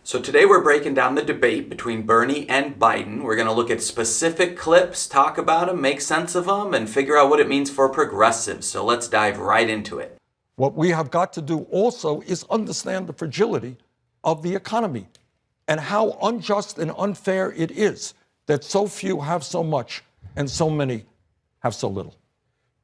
So today we're breaking down the debate between Bernie and Biden. We're going to look at specific clips, talk about them, make sense of them, and figure out what it means for progressives. So let's dive right into it. What we have got to do also is understand the fragility of the economy and how unjust and unfair it is that so few have so much and so many have so little.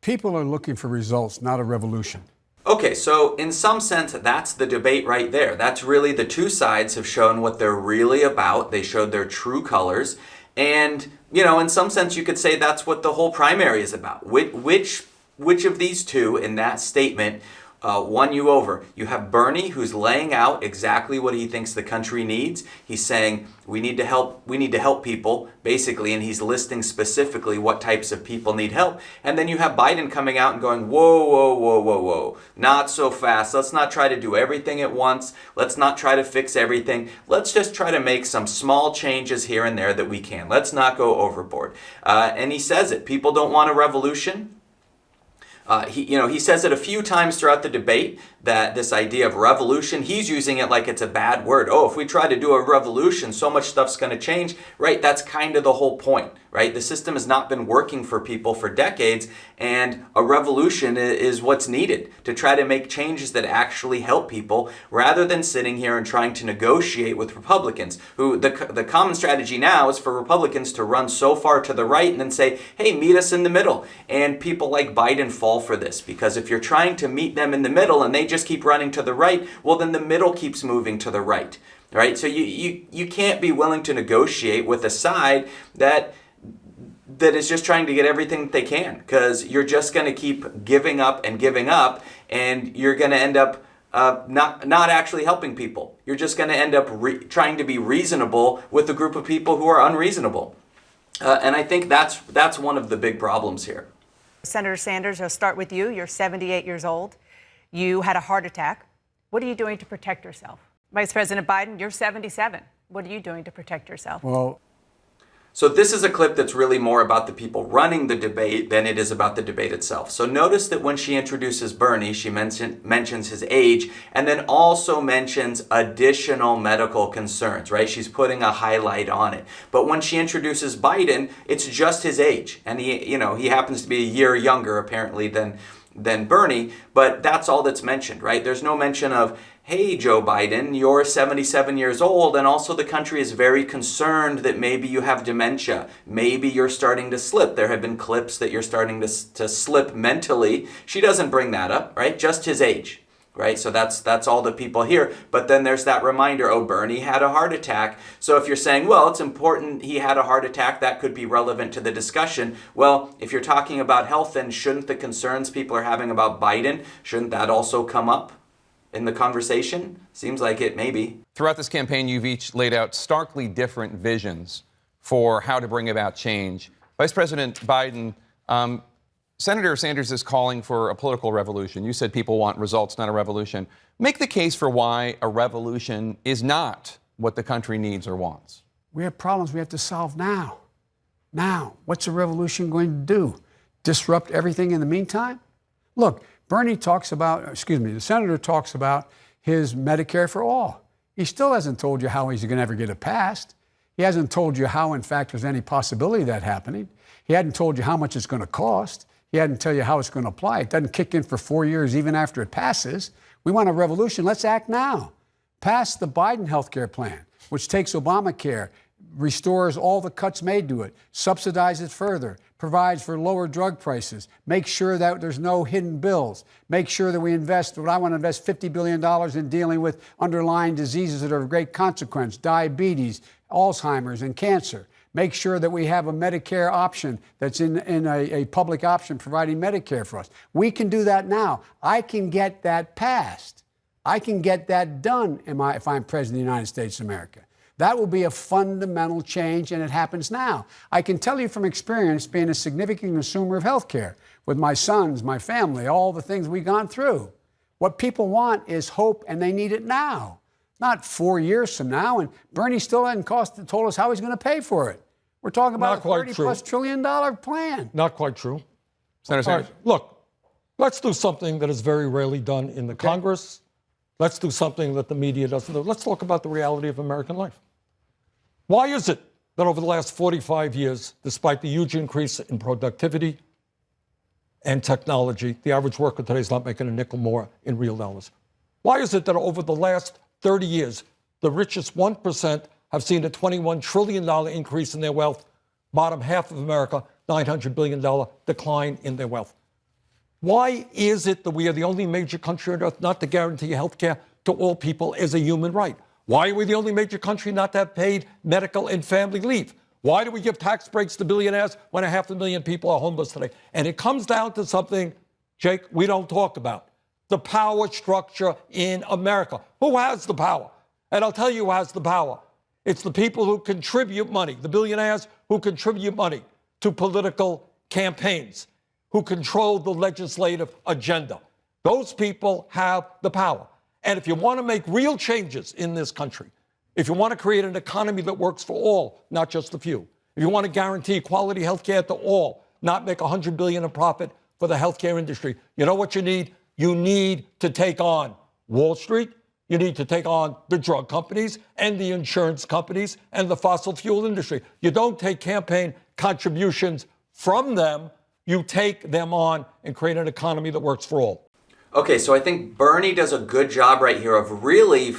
People are looking for results, not a revolution. Okay, so in some sense, that's the debate right there. That's really the two sides have shown what they're really about. They showed their true colors. And, in some sense, you could say that's what the whole primary is about. Which of these two in that statement won you over? You have Bernie, who's laying out exactly what he thinks the country needs. He's saying we need to help people, basically, and he's listing specifically what types of people need help. And then you have Biden coming out and going, whoa, not so fast. Let's not try to do everything at once. Let's not try to fix everything. Let's just try to make some small changes here and there that we can. Let's not go overboard. And he says it. People don't want a revolution. He says it a few times throughout the debate that this idea of revolution, he's using it like it's a bad word. Oh, if we try to do a revolution, so much stuff's going to change, right? That's kind of the whole point, right? The system has not been working for people for decades, and a revolution is what's needed to try to make changes that actually help people rather than sitting here and trying to negotiate with Republicans, who the common strategy now is for Republicans to run so far to the right and then say, hey, meet us in the middle. And people like Biden fall for this, because if you're trying to meet them in the middle and they just keep running to the right, well, then the middle keeps moving to the right, right? So you can't be willing to negotiate with a side that is just trying to get everything that they can, because you're just going to keep giving up, and you're going to end up not actually helping people. You're just going to end up trying to be reasonable with a group of people who are unreasonable. And I think that's one of the big problems here. Senator Sanders, I'll start with you. You're 78 years old. You had a heart attack. What are you doing to protect yourself? Vice President Biden, you're 77. What are you doing to protect yourself? So this is a clip that's really more about the people running the debate than it is about the debate itself. So notice that when she introduces Bernie, she mentions his age and then also mentions additional medical concerns, right? She's putting a highlight on it. But when she introduces Biden, it's just his age. And he happens to be a year younger apparently than Bernie, but that's all that's mentioned, right? There's no mention of, hey, Joe Biden, you're 77 years old, and also the country is very concerned that maybe you have dementia. Maybe you're starting to slip. There have been clips that you're starting to slip mentally. She doesn't bring that up, right? Just his age, right? So that's all the people hear. But then there's that reminder, oh, Bernie had a heart attack. So if you're saying, well, it's important he had a heart attack, that could be relevant to the discussion. Well, if you're talking about health, then shouldn't the concerns people are having about Biden, shouldn't that also come up in the conversation? Seems like it, maybe. Throughout this campaign, you've each laid out starkly different visions for how to bring about change. Vice President Biden, Senator Sanders is calling for a political revolution. You said people want results, not a revolution. Make the case for why a revolution is not what the country needs or wants. We have problems we have to solve now. Now, what's a revolution going to do? Disrupt everything in the meantime? Look, the senator talks about his Medicare for all. He still hasn't told you how he's going to ever get it passed. He hasn't told you how, in fact, there's any possibility of that happening. He hadn't told you how much it's going to cost. He hadn't tell you how it's going to apply. It doesn't kick in for 4 years even after it passes. We want a revolution. Let's act now. Pass the Biden health care plan, which takes Obamacare, restores all the cuts made to it, subsidizes further, provides for lower drug prices, make sure that there's no hidden bills, make sure that we invest, I want to invest $50 billion in dealing with underlying diseases that are of great consequence, diabetes, Alzheimer's, and cancer. Make sure that we have a Medicare option that's in a public option providing Medicare for us. We can do that now. I can get that passed. I can get that done if I'm President of the United States of America. That will be a fundamental change, and it happens now. I can tell you from experience, being a significant consumer of health care, with my sons, my family, all the things we've gone through. What people want is hope, and they need it now, not 4 years from now. And Bernie still hasn't told us how he's going to pay for it. We're talking about a $30+ trillion plan. Not quite true. Senator Sanders. Look, let's do something that is very rarely done in the Congress Let's do something that the media doesn't do. Let's talk about the reality of American life. Why is it that over the last 45 years, despite the huge increase in productivity and technology, the average worker today is not making a nickel more in real dollars? Why is it that over the last 30 years, the richest 1% have seen a $21 trillion increase in their wealth, bottom half of America, $900 billion decline in their wealth? Why is it that we are the only major country on earth not to guarantee health care to all people as a human right? Why are we the only major country not to have paid medical and family leave? Why do we give tax breaks to billionaires when 500,000 people are homeless today? And it comes down to something, Jake, we don't talk about. The power structure in America. Who has the power? And I'll tell you who has the power. It's the people who contribute money, the billionaires who contribute money to political campaigns, who control the legislative agenda. Those people have the power. And if you want to make real changes in this country, if you want to create an economy that works for all, not just a few, if you want to guarantee quality health care to all, not make $100 billion in profit for the healthcare industry, you know what you need? You need to take on Wall Street. You need to take on the drug companies and the insurance companies and the fossil fuel industry. You don't take campaign contributions from them. You take them on and create an economy that works for all. Okay, so I think Bernie does a good job right here of really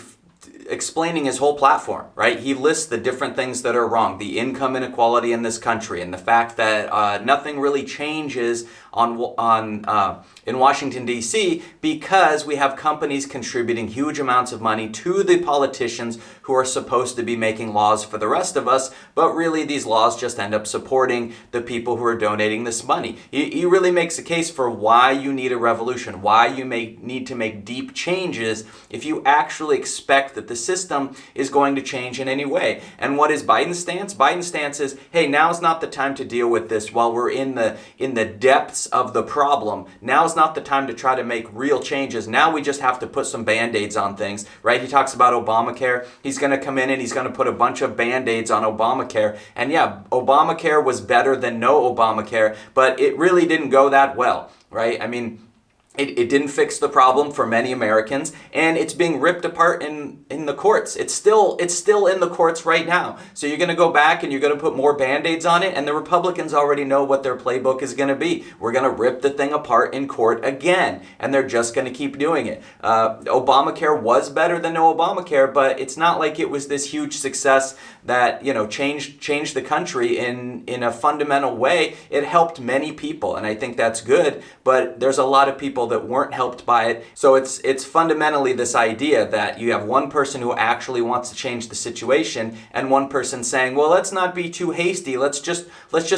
explaining his whole platform, right? He lists the different things that are wrong, the income inequality in this country, and the fact that nothing really changes in Washington, D.C. because we have companies contributing huge amounts of money to the politicians who are supposed to be making laws for the rest of us, but really these laws just end up supporting the people who are donating this money. He really makes a case for why you need a revolution, why you need to make deep changes if you actually expect that the system is going to change in any way. And what is Biden's stance? Biden's stance is, hey, now's not the time to deal with this while we're in the depths of the problem. Now's not the time to try to make real changes. Now we just have to put some band-aids on things, right? He talks about Obamacare. He's going to come in and he's going to put a bunch of band-aids on Obamacare. And yeah, Obamacare was better than no Obamacare, but it really didn't go that well, right? I mean, it didn't fix the problem for many Americans, and it's being ripped apart in the courts. It's still in the courts right now. So you're going to go back and you're going to put more Band-Aids on it, and the Republicans already know what their playbook is going to be. We're going to rip the thing apart in court again, and they're just going to keep doing it. Obamacare was better than no Obamacare, but it's not like it was this huge success that, you know, changed the country in a fundamental way. It helped many people, and I think that's good, but there's a lot of people that weren't helped by it. So it's fundamentally this idea that you have one person who actually wants to change the situation and one person saying, well, let's not be too hasty. Let's just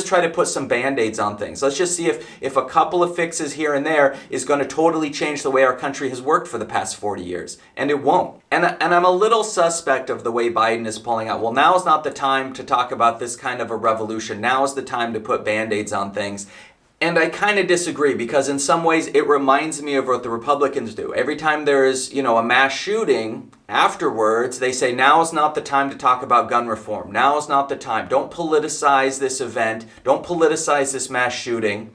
try to put some Band-Aids on things. Let's just see if a couple of fixes here and there is going to totally change the way our country has worked for the past 40 years. And it won't. And I'm a little suspect of the way Biden is pulling out. Well, now is not the time to talk about this kind of a revolution. Now is the time to put Band-Aids on things. And I kind of disagree, because in some ways it reminds me of what the Republicans do. Every time there's, a mass shooting, afterwards they say, now is not the time to talk about gun reform. Now is not the time. Don't politicize this event. Don't politicize this mass shooting.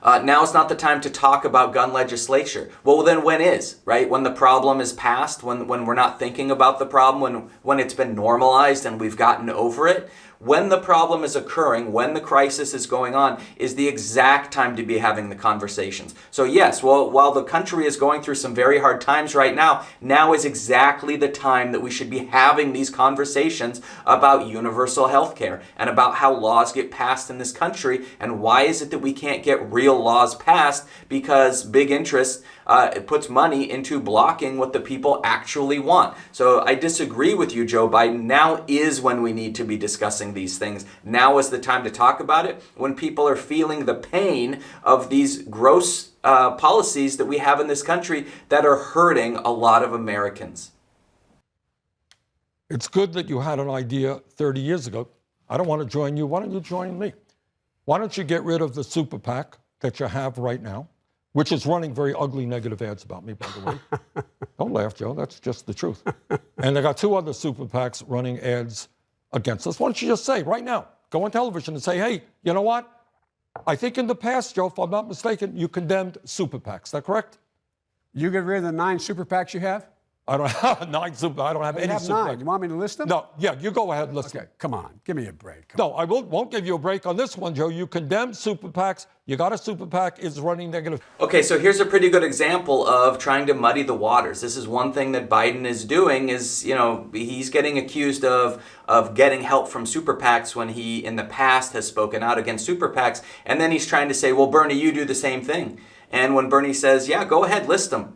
Now is not the time to talk about gun legislation. Well, then when is, right? When the problem is past, when we're not thinking about the problem, when it's been normalized and we've gotten over it. When the problem is occurring, when the crisis is going on, is the exact time to be having the conversations. So yes, well, while the country is going through some very hard times right now, now is exactly the time that we should be having these conversations about universal health care and about how laws get passed in this country, and why is it that we can't get real laws passed because big interest it puts money into blocking what the people actually want. So I disagree with you, Joe Biden. Now is when we need to be discussing these things. Now is the time to talk about it, when people are feeling the pain of these gross policies that we have in this country that are hurting a lot of Americans. It's good that you had an idea 30 years ago. I don't want to join you. Why don't you join me? Why don't you get rid of the super PAC that you have right now, which is running very ugly negative ads about me, by the way. Don't laugh, Joe. That's just the truth. And they got two other super PACs running ads against us. Why don't you just say right now, go on television and say, hey, you know what? I think in the past, Joe, if I'm not mistaken, you condemned super PACs. Is that correct? You get rid of the 9 super PACs you have? I don't have 9 super. I don't have You any have super 9. You want me to list them? No, yeah, you go ahead, listen. Okay, come on. Give me a break. Come No, I won't give you a break on this one, Joe. You condemn super PACs. You got a super PAC, it's running negative. Okay, so here's a pretty good example of trying to muddy the waters. This is one thing that Biden is doing is, he's getting accused of getting help from super PACs when he in the past has spoken out against super PACs, and then he's trying to say, well, Bernie, you do the same thing. And when Bernie says, yeah, go ahead, list them,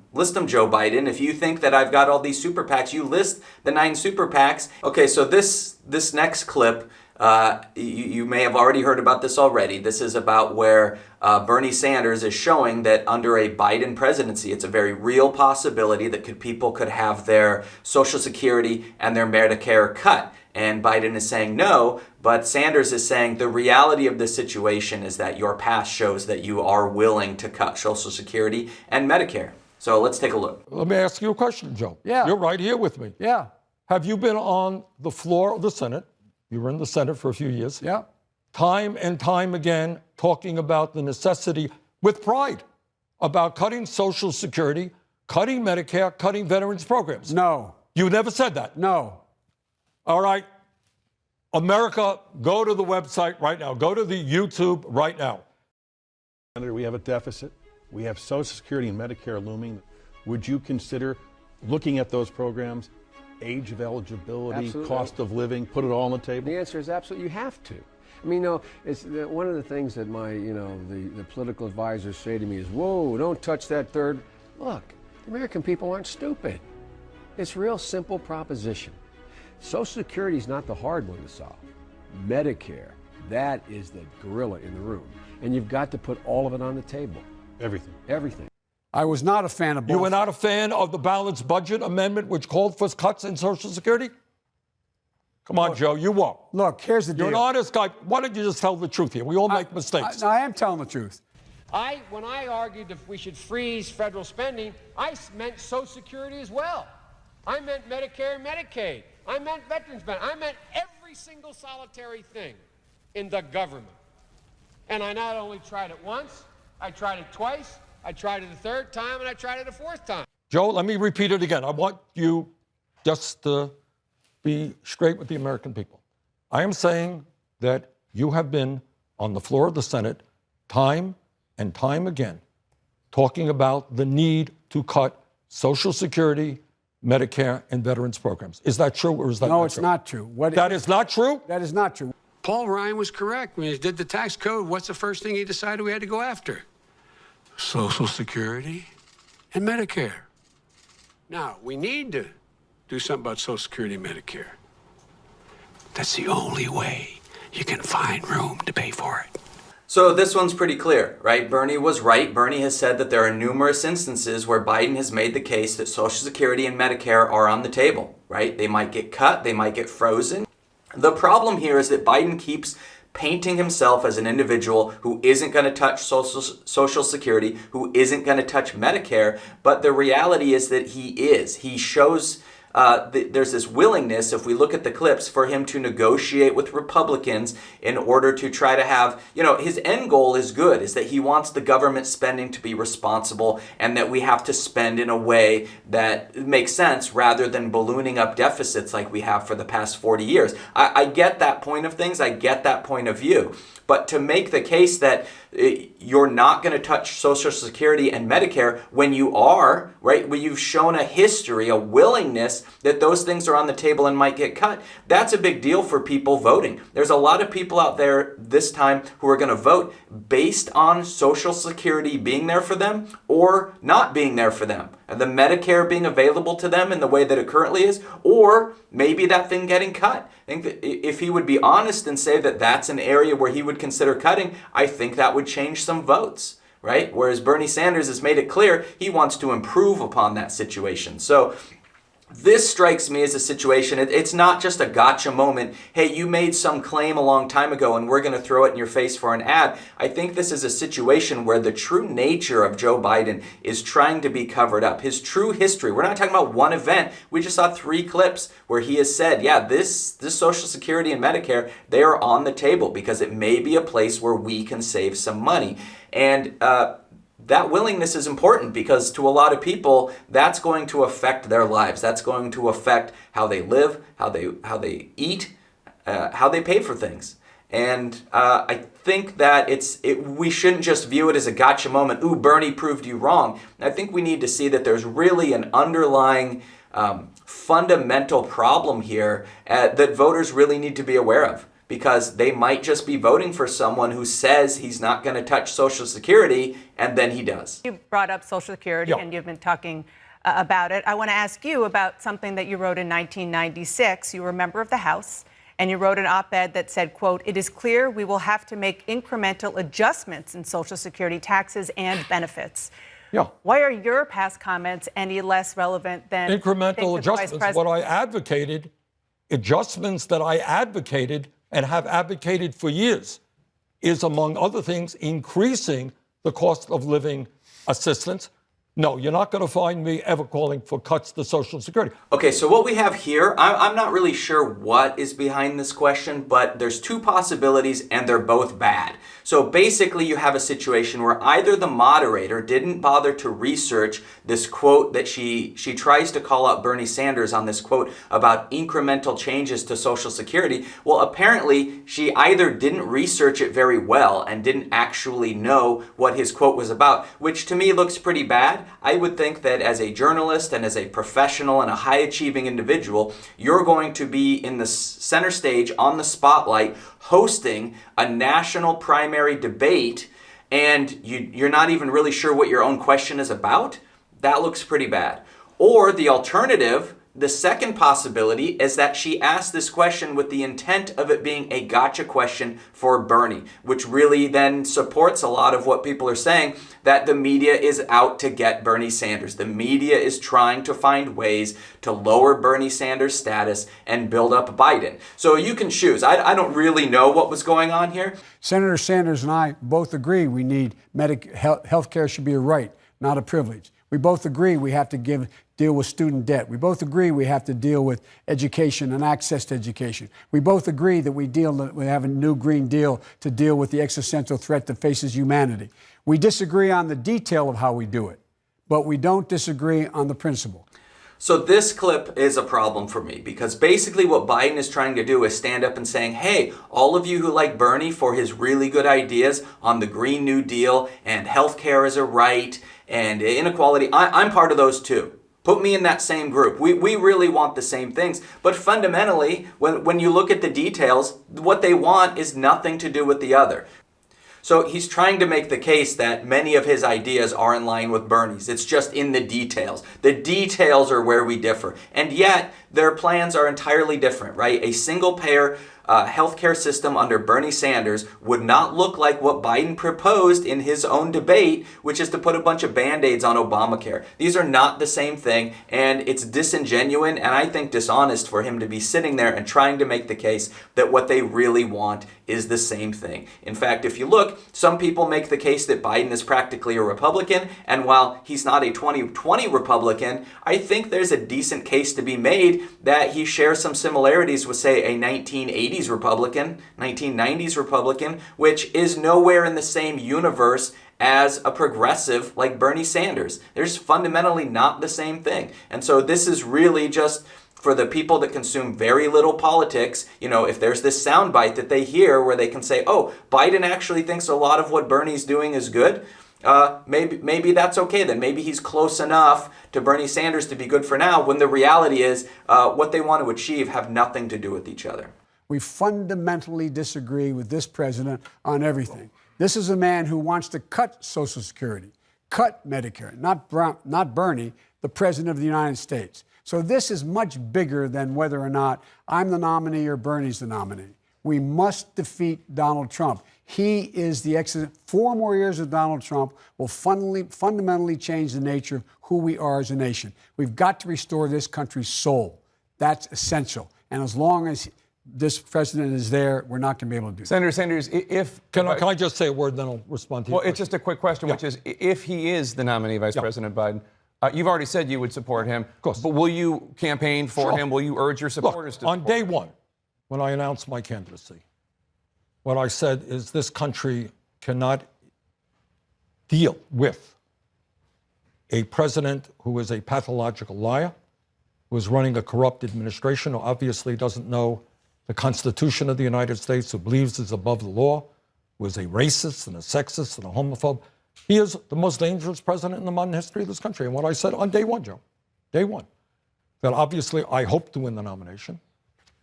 Joe Biden. If you think that I've got all these super PACs, you list the 9 super PACs. Okay, so this next clip, you may have already heard about this already. This is about where Bernie Sanders is showing that under a Biden presidency, it's a very real possibility that people could have their Social Security and their Medicare cut. And Biden is saying no, but Sanders is saying the reality of this situation is that your past shows that you are willing to cut Social Security and Medicare. So let's take a look. Let me ask you a question, Joe. Yeah. You're right here with me. Yeah. Have you been on the floor of the Senate? You were in the Senate for a few years. Yeah. Time and time again, talking about the necessity, with pride, about cutting Social Security, cutting Medicare, cutting veterans programs. No. You never said that. No. All right. America, go to the website right now. Go to the YouTube right now. Senator, we have a deficit. We have Social Security and Medicare looming. Would you consider looking at those programs, age of eligibility, Absolutely. cost of living, put it all on the table? The answer is absolutely. You have to. I mean, it's one of the things that my, the political advisors say to me is, "Whoa, don't touch that third." Look, the American people aren't stupid. It's a real simple proposition. Social Security is not the hard one to solve. Medicare, that is the gorilla in the room, and you've got to put all of it on the table. Everything. Everything. I was not a fan of both. You were not a fan of the balanced budget amendment, which called for cuts in Social Security? Come on, Joe, you won't. Look, here's the deal. You're an honest guy. Why don't you just tell the truth here? We all make mistakes. I am telling the truth. When I argued that we should freeze federal spending, I meant Social Security as well. I meant Medicare and Medicaid. I meant veterans benefits. I meant every single solitary thing in the government. And I not only tried it once, I tried it twice, I tried it a third time, and I tried it a fourth time. Joe, let me repeat it again. I want you just to be straight with the American people. I am saying that you have been on the floor of the Senate time and time again talking about the need to cut Social Security, Medicare, and veterans programs. Is that true or is that not true? No, it's not true. That is not true? That is not true. Paul Ryan was correct. When he did the tax code, what's the first thing he decided we had to go after? Social Security and Medicare. Now, we need to do something about Social Security and Medicare. That's the only way you can find room to pay for it. So this one's pretty clear, right? Bernie was right. Bernie has said that there are numerous instances where Biden has made the case that Social Security and Medicare are on the table, right? They might get cut, they might get frozen. The problem here is that Biden keeps painting himself as an individual who isn't going to touch Social Security, who isn't going to touch Medicare, but the reality is that he is. He shows there's this willingness, if we look at the clips, for him to negotiate with Republicans in order to try to have, his end goal is good, is that he wants the government spending to be responsible and that we have to spend in a way that makes sense rather than ballooning up deficits like we have for the past 40 years. I get that point of things. I get that point of view. But to make the case that you're not going to touch Social Security and Medicare when you are, right, when you've shown a history, a willingness that those things are on the table and might get cut, that's a big deal for people voting. There's a lot of people out there this time who are going to vote based on Social Security being there for them or not being there for them. The Medicare being available to them in the way that it currently is, or maybe that thing getting cut. I think that if he would be honest and say that that's an area where he would consider cutting, I think that would change some votes, right? Whereas Bernie Sanders has made it clear he wants to improve upon that situation. So this strikes me as a situation, it's not just a gotcha moment. Hey, you made some claim a long time ago and we're going to throw it in your face for an ad. I think this is a situation where the true nature of Joe Biden is trying to be covered up. His true history. We're not talking about one event. We just saw 3 clips where he has said, yeah, this Social Security and Medicare, they are on the table because it may be a place where we can save some money. And that willingness is important because to a lot of people, that's going to affect their lives. That's going to affect how they live, how they eat, how they pay for things. And I think that we shouldn't just view it as a gotcha moment. Ooh, Bernie proved you wrong. I think we need to see that there's really an underlying fundamental problem here that voters really need to be aware of, because they might just be voting for someone who says he's not going to touch Social Security, and then he does. You brought up Social Security, Yeah. and you've been talking about it. I want to ask you about something that you wrote in 1996. You were a member of the House, and you wrote an op-ed that said, quote, "It is clear we will have to make incremental adjustments in Social Security taxes and benefits." Yeah. Why are your past comments any less relevant than Incremental things that the Vice adjustments. What I President- advocated, adjustments that I advocated and have advocated for years, is, among other things, increasing the cost of living assistance. No, you're not going to find me ever calling for cuts to Social Security. Okay, so what we have here, I'm not really sure what is behind this question, but there's two possibilities and they're both bad. So basically you have a situation where either the moderator didn't bother to research this quote that she tries to call out Bernie Sanders on this quote about incremental changes to Social Security. Well, apparently she either didn't research it very well and didn't actually know what his quote was about, which to me looks pretty bad. I would think that as a journalist and as a professional and a high-achieving individual, you're going to be in the center stage, on the spotlight, hosting a national primary debate, and you're not even really sure what your own question is about. That looks pretty bad. Or the alternative, the second possibility, is that she asked this question with the intent of it being a gotcha question for Bernie, which really then supports a lot of what people are saying, that the media is out to get Bernie Sanders. The media is trying to find ways to lower Bernie Sanders' status and build up Biden. So you can choose. I don't really know what was going on here. Senator Sanders and I both agree we need health care should be a right, not a privilege. We both agree we have to deal with student debt. We both agree we have to deal with education and access to education. We both agree that we have a new Green Deal to deal with the existential threat that faces humanity. We disagree on the detail of how we do it, but we don't disagree on the principle. So this clip is a problem for me because basically what Biden is trying to do is stand up and saying, hey, all of you who like Bernie for his really good ideas on the Green New Deal and healthcare as a right and inequality, I'm part of those too. Put me in that same group. We really want the same things. But fundamentally, when you look at the details, what they want is nothing to do with the other. So he's trying to make the case that many of his ideas are in line with Bernie's. It's just in the details. The details are where we differ. And yet, their plans are entirely different, right? A single-payer healthcare system under Bernie Sanders would not look like what Biden proposed in his own debate, which is to put a bunch of Band-Aids on Obamacare. These are not the same thing, and it's disingenuous and I think dishonest for him to be sitting there and trying to make the case that what they really want is the same thing. In fact, if you look, some people make the case that Biden is practically a Republican, and while he's not a 2020 Republican, I think there's a decent case to be made that he shares some similarities with, say, a 1980s Republican, 1990s Republican, which is nowhere in the same universe as a progressive like Bernie Sanders. They're just fundamentally not the same thing. And so this is really just for the people that consume very little politics. You know, if there's this soundbite that they hear where they can say, oh, Biden actually thinks a lot of what Bernie's doing is good, maybe that's okay then. Maybe he's close enough to Bernie Sanders to be good for now, when the reality is what they want to achieve have nothing to do with each other. We fundamentally disagree with this president on everything. This is a man who wants to cut Social Security, cut Medicare, not Bernie, the president of the United States. So this is much bigger than whether or not I'm the nominee or Bernie's the nominee. We must defeat Donald Trump. He is the exit. 4 more years of Donald Trump will fundamentally change the nature of who we are as a nation. We've got to restore this country's soul. That's essential. And as long as this president is there, we're not going to be able to do that. Senator Sanders, if... Can I just say a word, then I'll respond to you? Well, it's just a quick question, which is, if he is the nominee, Vice President Biden, you've already said you would support him. Of course. But will you campaign for him? Will you urge your supporters to on support day him? one, when I announced my candidacy, what I said is this country cannot deal with a president who is a pathological liar, who is running a corrupt administration, who obviously doesn't know the Constitution of the United States, who believes is above the law, who is a racist and a sexist and a homophobe. He is the most dangerous president in the modern history of this country. And what I said on day one, Joe, day one, that obviously I hope to win the nomination.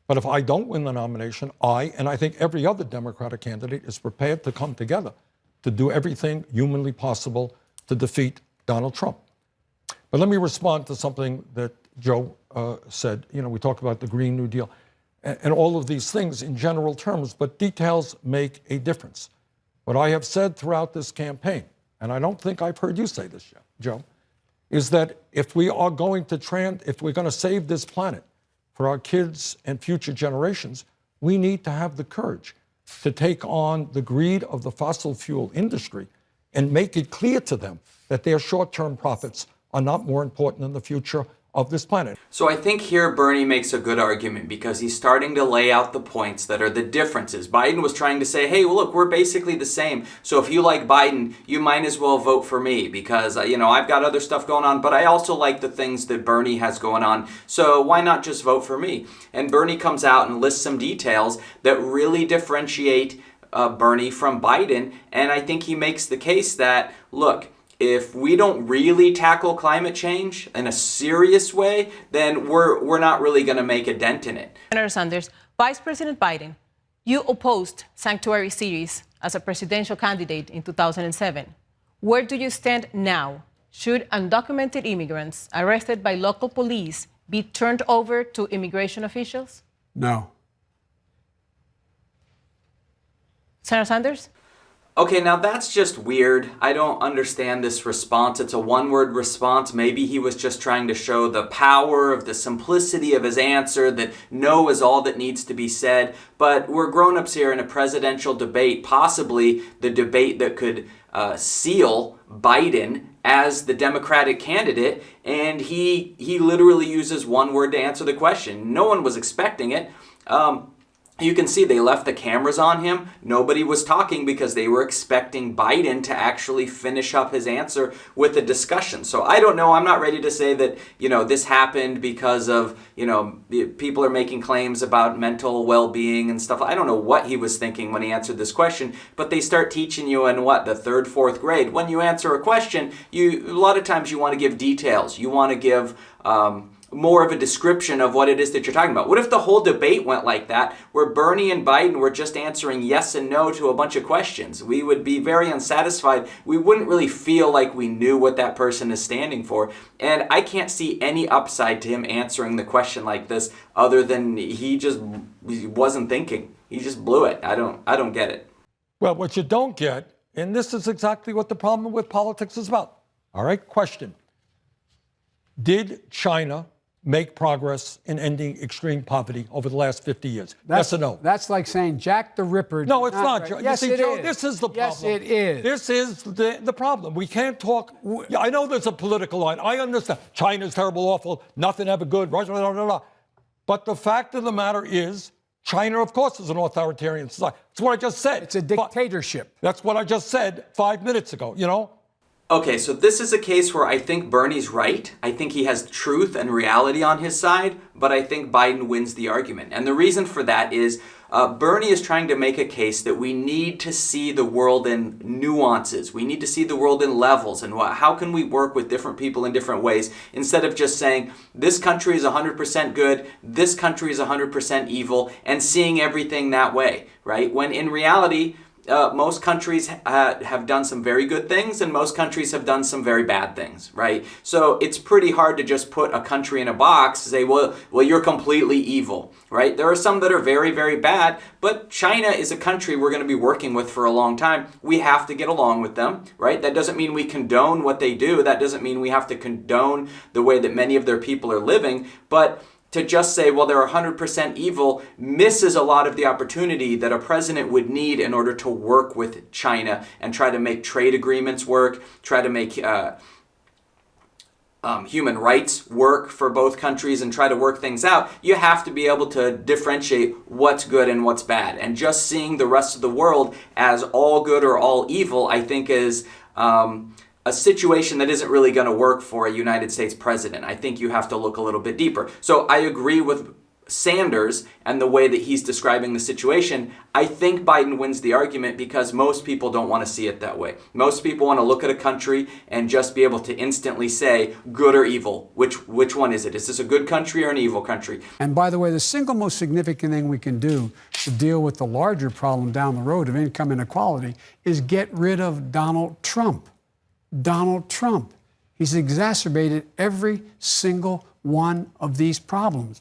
But if I don't win the nomination, and I think every other Democratic candidate is prepared to come together to do everything humanly possible to defeat Donald Trump. But let me respond to something that Joe said. You know, we talk about the Green New Deal and all of these things in general terms, but details make a difference. What I have said throughout this campaign, and I don't think I've heard you say this yet, Joe, is that if we are going to save this planet for our kids and future generations, we need to have the courage to take on the greed of the fossil fuel industry and make it clear to them that their short-term profits are not more important than the future of this planet. So I think here Bernie makes a good argument because he's starting to lay out the points that are the differences. Biden was trying to say, hey, well, look, we're basically the same. So if you like Biden, you might as well vote for me because, I've got other stuff going on, but I also like the things that Bernie has going on. So why not just vote for me? And Bernie comes out and lists some details that really differentiate Bernie from Biden. And I think he makes the case that, look, if we don't really tackle climate change in a serious way, then we're not really going to make a dent in it. Senator Sanders, Vice President Biden, you opposed sanctuary cities as a presidential candidate in 2007. Where do you stand now? Should undocumented immigrants arrested by local police be turned over to immigration officials? No. Senator Sanders? Okay, now that's just weird. I don't understand this response. It's a one-word response. Maybe he was just trying to show the power of the simplicity of his answer, that no is all that needs to be said. But we're grown-ups here in a presidential debate, possibly the debate that could seal Biden as the Democratic candidate, and he literally uses one word to answer the question. No one was expecting it. You can see they left the cameras on him. Nobody was talking because they were expecting Biden to actually finish up his answer with a discussion. So I don't know. I'm not ready to say that, this happened because of, people are making claims about mental well-being and stuff. I don't know what he was thinking when he answered this question, but they start teaching you in the third, fourth grade. When you answer a question, a lot of times you want to give details. You want to give, more of a description of what it is that you're talking about. What if the whole debate went like that, where Bernie and Biden were just answering yes and no to a bunch of questions? We would be very unsatisfied. We wouldn't really feel like we knew what that person is standing for. And I can't see any upside to him answering the question like this other than he wasn't thinking. He just blew it. I don't get it. Well, what you don't get, and this is exactly what the problem with politics is about. All right, question. Did China make progress in ending extreme poverty over the last 50 years? Yes or no? That's like saying Jack the Ripper. No, it's not, Joe. Yes, you see, it Joe, is. this is the problem. Yes, it is. This is the problem. We can't talk. Yeah, I know there's a political line. I understand. China's terrible, awful, nothing ever good, Russia, blah, blah, blah. But the fact of the matter is, China, of course, is an authoritarian society. That's what I just said. It's a dictatorship. That's what I just said 5 minutes ago, Okay, so this is a case where I think Bernie's right. I think he has truth and reality on his side, but I think Biden wins the argument. And the reason for that is Bernie is trying to make a case that we need to see the world in nuances. We need to see the world in levels and how can we work with different people in different ways instead of just saying this country is 100% good, this country is 100% evil, and seeing everything that way, right? When in reality, most countries have done some very good things and most countries have done some very bad things, right? So it's pretty hard to just put a country in a box and say, well, you're completely evil, right? There are some that are very, very bad, but China is a country we're going to be working with for a long time. We have to get along with them, right? That doesn't mean we condone what they do. That doesn't mean we have to condone the way that many of their people are living, but to just say, well, they're 100% evil misses a lot of the opportunity that a president would need in order to work with China and try to make trade agreements work, try to make human rights work for both countries and try to work things out. You have to be able to differentiate what's good and what's bad. And just seeing the rest of the world as all good or all evil, I think is a situation that isn't really going to work for a United States president. I think you have to look a little bit deeper. So I agree with Sanders and the way that he's describing the situation. I think Biden wins the argument because most people don't want to see it that way. Most people want to look at a country and just be able to instantly say good or evil. Which one is it? Is this a good country or an evil country? And by the way, the single most significant thing we can do to deal with the larger problem down the road of income inequality is get rid of Donald Trump. Donald Trump. He's exacerbated every single one of these problems.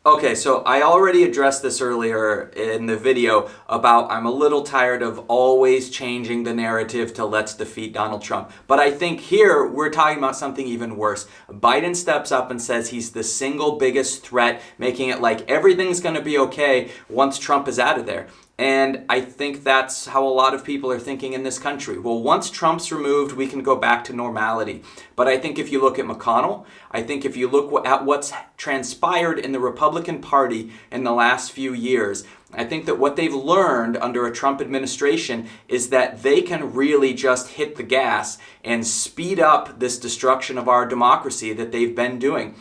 Okay, so I already addressed this earlier in the video about I'm a little tired of always changing the narrative to let's defeat Donald Trump. But I think here we're talking about something even worse. Biden steps up and says he's the single biggest threat, making it like everything's going to be okay once Trump is out of there. And I think that's how a lot of people are thinking in this country. Well, once Trump's removed, we can go back to normality. But I think if you look at McConnell, I think if you look at what's transpired in the Republican Party in the last few years, I think that what they've learned under a Trump administration is that they can really just hit the gas and speed up this destruction of our democracy that they've been doing.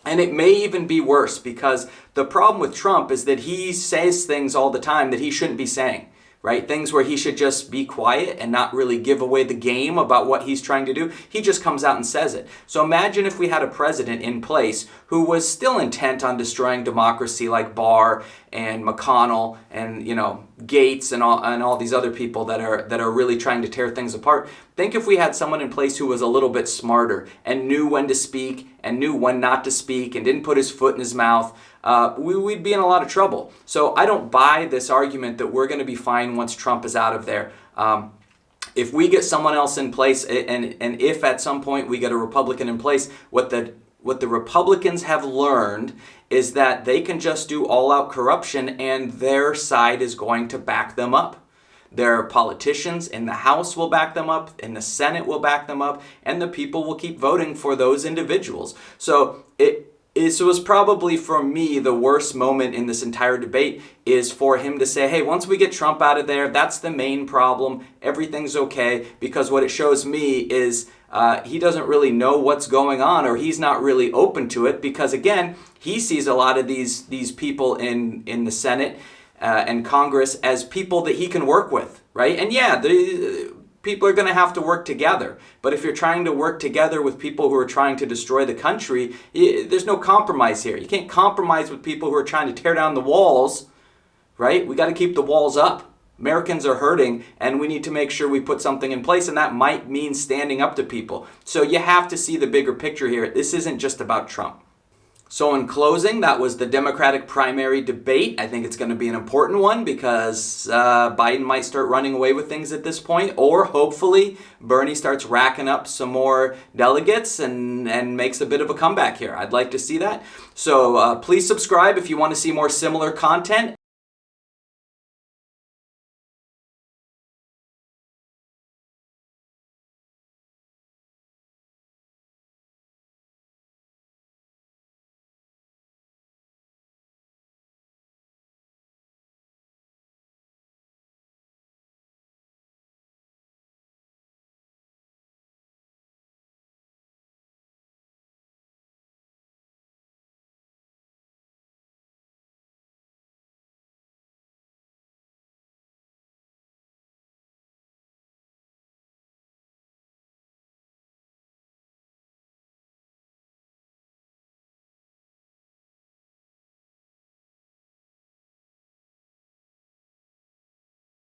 And it may even be worse because the problem with Trump is that he says things all the time that he shouldn't be saying, right? Things where he should just be quiet and not really give away the game about what he's trying to do. He just comes out and says it. So imagine if we had a president in place who was still intent on destroying democracy like Barr and McConnell and, Gates and all these other people that are really trying to tear things apart. Think if we had someone in place who was a little bit smarter and knew when to speak and knew when not to speak and didn't put his foot in his mouth. We'd be in a lot of trouble. So I don't buy this argument that we're going to be fine once Trump is out of there. If we get someone else in place, and if at some point we get a Republican in place, what the Republicans have learned is that they can just do all-out corruption and their side is going to back them up. Their politicians in the House will back them up, in the Senate will back them up, and the people will keep voting for those individuals. So it was probably, for me, the worst moment in this entire debate is for him to say, hey, once we get Trump out of there, that's the main problem. Everything's okay. Because what it shows me is he doesn't really know what's going on, or he's not really open to it. Because, again, he sees a lot of these people in the Senate and Congress as people that he can work with, right? And yeah, people are going to have to work together. But if you're trying to work together with people who are trying to destroy the country, there's no compromise here. You can't compromise with people who are trying to tear down the walls, right? We got to keep the walls up. Americans are hurting, and we need to make sure we put something in place, and that might mean standing up to people. So you have to see the bigger picture here. This isn't just about Trump. So in closing, that was the Democratic primary debate. I think it's going to be an important one because Biden might start running away with things at this point, or hopefully Bernie starts racking up some more delegates and makes a bit of a comeback here. I'd like to see that. So please subscribe if you want to see more similar content.